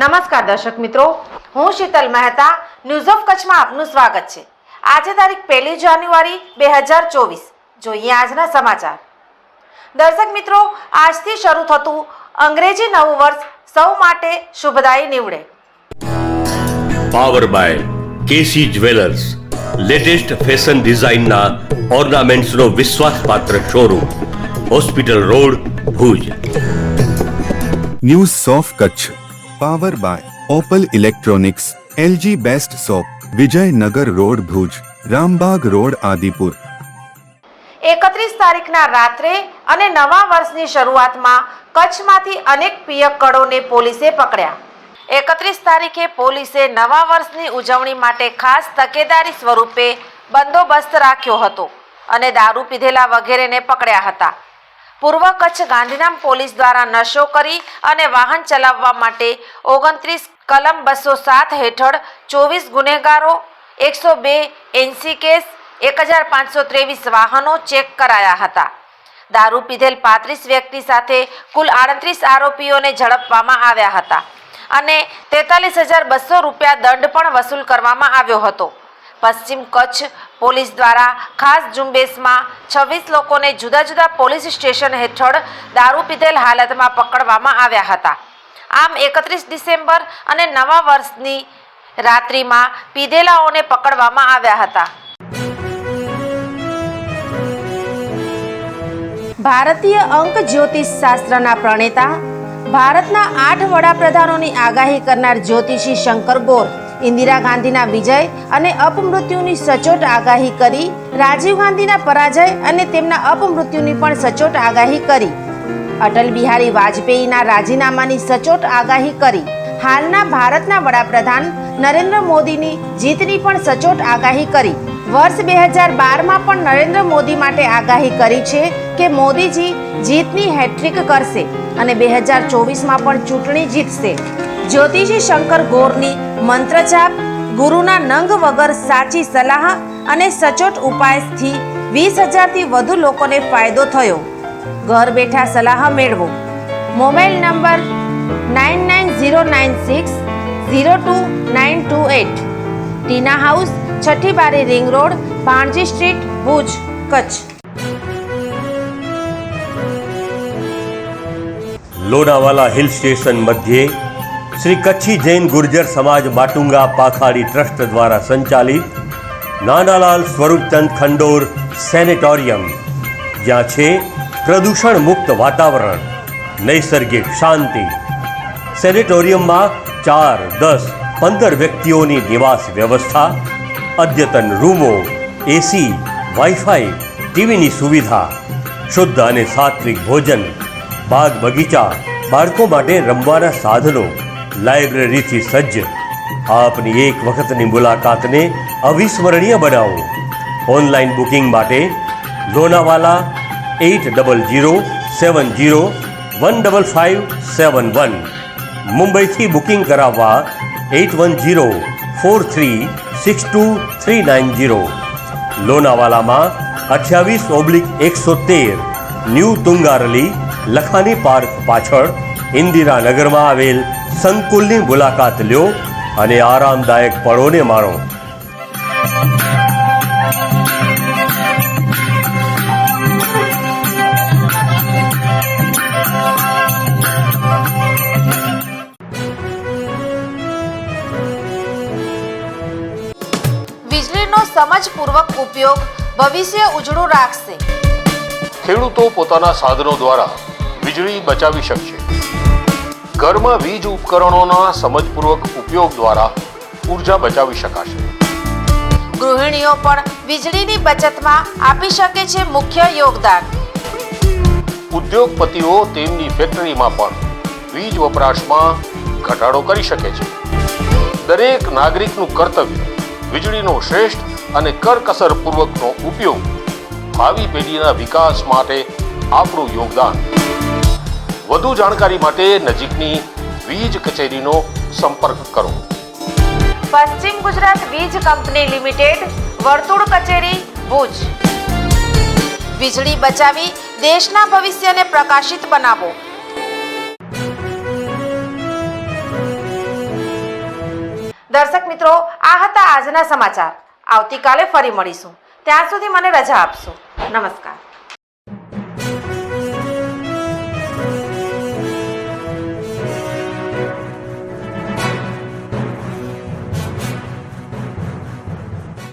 નમસ્કાર દર્શક મિત્રો, હું શીતલ મહેતા. ન્યૂઝ ઓફ કચ્છમાં આપનું સ્વાગત છે. આજે તારીખ 1 જાન્યુઆરી 2024. જોઈએ આજના સમાચાર. દર્શક મિત્રો, આજથી શરૂ થતું અંગ્રેજી નવું વર્ષ સૌ માટે શુભદાયી નીવડે. Power by KC jewellers, latest fashion ડિઝાઇનના ઓર્નામેન્ટ્સનો વિશ્વાસપાત્ર showroom, hospital road, Bhuj. News of Kutch power by opal electronics, LG best shop, Vijaynagar road, Bhuj, Rambagh road, Adipur. 31 તારીખના રાત્રે અને નવા વર્ષની શરૂઆતમાં કચ્છમાંથી અનેક પિયક્કડોને પોલીસે પકડ્યા. 31 તારીખે પોલીસે નવા વર્ષની ઉજવણી માટે ખાસ તકેદારી સ્વરૂપે બંદોબસ્ત રાખ્યો હતો અને દારૂ પીધેલા વગેરેને પકડ્યા હતા. પૂર્વ કચ્છ ગાંધીધામ પોલીસ દ્વારા નશો કરી અને વાહન ચલાવવા માટે 29 કલમ 207 હેઠળ 24 ગુનેગારો, 102 એનસી કેસ, 1523 વાહનો ચેક કરાયા હતા. દારૂ પીધેલ 35 વ્યક્તિ સાથે કુલ 38 આરોપીઓને ઝડપવામાં આવ્યા હતા અને 43,200 રૂપિયા દંડ પણ વસૂલ કરવામાં આવ્યો હતો. પશ્ચિમ કચ્છ પોલીસ દ્વારા ખાસ ઝુંબેશમાં 26 લોકોને જુદા જુદા પોલીસ સ્ટેશન હેઠળ દારૂ પીધેલ હાલતમાં પકડવામાં આવ્યા હતા. આમ 31 ડિસેમ્બર અને નવા વર્ષની રાત્રિમાં પીધેલાઓને પકડવામાં આવ્યા હતા. ભારતીય અંક જ્યોતિષ શાસ્ત્રના પ્રણેતા, ભારતના 8 વડાપ્રધાનોની આગાહી કરનાર જ્યોતિષી શંકર ગોર ઇન્દિરા ગાંધીના વિજય અને અપમૃત્યુની સચોટ આગાહી કરી, રાજીવ ગાંધીના પરાજય અને તેમના અપમૃત્યુની પણ સચોટ આગાહી કરી, અટલ બિહારી વાજપેયીના રાજીનામાની સચોટ આગાહી કરી, હાલના ભારતના વડાપ્રધાન નરેન્દ્ર મોદીની જીતની પણ સચોટ આગાહી કરી. વર્ષ 2012માં પણ નરેન્દ્ર મોદી માટે આગાહી કરી છે કે મોદીજી જીતની હેટ્રિક કરશે અને 2024માં પણ ચૂંટણી જીતશે. જ્યોતિષી શંકર ગોરની મંત્રજાપ, ગુરુના નંગ વગર સાચી સલાહ અને સચોટ ઉપાયથી 20,000થી વધુ લોકોને ફાયદો થયો. ઘર બેઠા સલાહ મેળવો. Mobile number 9909602928. ટીના હાઉસ, છઠ્ઠી બારી ring road, Bhanji street, Bhuj, Kutch. Lonavala hill station મધ્યે શ્રી કચ્છી જૈન ગુર્જર સમાજ માટુંગા પાખાડી ટ્રસ્ટ દ્વારા સંચાલિત નાનાલાલ સ્વરૂપચંદ ખંડોર સેનેટોરિયમ, જ્યાં છે પ્રદૂષણ મુક્ત વાતાવરણ, નૈસર્ગિક શાંતિ. સેનેટોરિયમમાં 4, 10, 15 વ્યક્તિઓની નિવાસ વ્યવસ્થા, અદ્યતન રૂમો, એસી, વાઈફાઈ, ટીવીની સુવિધા, શુદ્ધ અને સાત્વિક ભોજન, બાગ બગીચા, બાળકો માટે રમવાના સાધનો, લાઇબ્રેરીથી સજ્જ. આપની એક વખતની મુલાકાતને અવિસ્મરણીય બનાવો. ઓનલાઈન બુકિંગ માટે લોનાવાલા 807070155571. મુંબઈથી બુકિંગ કરાવવા 8104362390. લોનાવાલામાં 28/113 ન્યૂ તુંગારલી લખાની પાર્ક પાછળ ઇન્દિરાનગરમાં આવેલ સંકુલની મુલાકાત લ્યો અને આરામદાયક પળોને માણો. વીજળીનો સમજપૂર્વક ઉપયોગ ભવિષ્ય ઉજળું રાખશે. ખેડૂતો પોતાના સાધનો દ્વારા વીજળી બચાવી શકશે. ઘરમાં વીજ ઉપકરણોના સમજપૂર્વક ઉપયોગ દ્વારા ઉર્જા બચાવી શકાશે. ગૃહિણીઓ પણ વીજળીની બચતમાં આપી શકે છે મુખ્ય યોગદાન. ઉદ્યોગપતિઓ તેમની ફેક્ટરીમાં પણ વીજ વપરાશમાં ઘટાડો કરી શકે છે. દરેક નાગરિકનું કર્તવ્ય વીજળીનો શ્રેષ્ઠ અને કરકસરપૂર્વકનો ઉપયોગ. ભાવિ પેઢીના વિકાસ માટે આપણું યોગદાન. વધુ જાણકારી માટે નજીકની વીજ કચેરીનો સંપર્ક કરો. પશ્ચિમ ગુજરાત વીજ કંપની લિમિટેડ, વર્તુળ કચેરી, ભુજ. વીજળી બચાવી દેશના ભવિષ્યને પ્રકાશિત બનાવો. દર્શક મિત્રો, આ હતા આજના સમાચાર. આવતીકાલે ફરી મળીશું. ત્યાં સુધી મને રજા આપશો. નમસ્કાર.